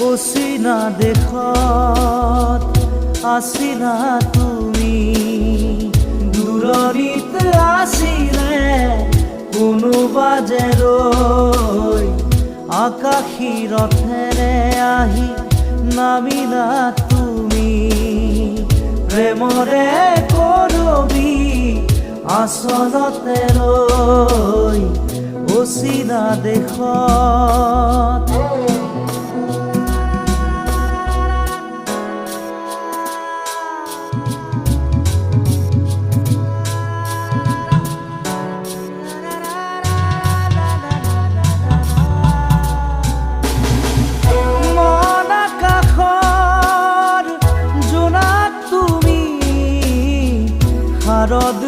অচিনা দেশত আছিলা তুমি, দূৰণিত আছিলে কোনোবা যে ৰৈ, আকাশী ৰথেৰে আহি নামিলা তুমি, প্ৰেমৰে কৰবি আচলতে ৰৈ অচিনা দেশত। শাৰদ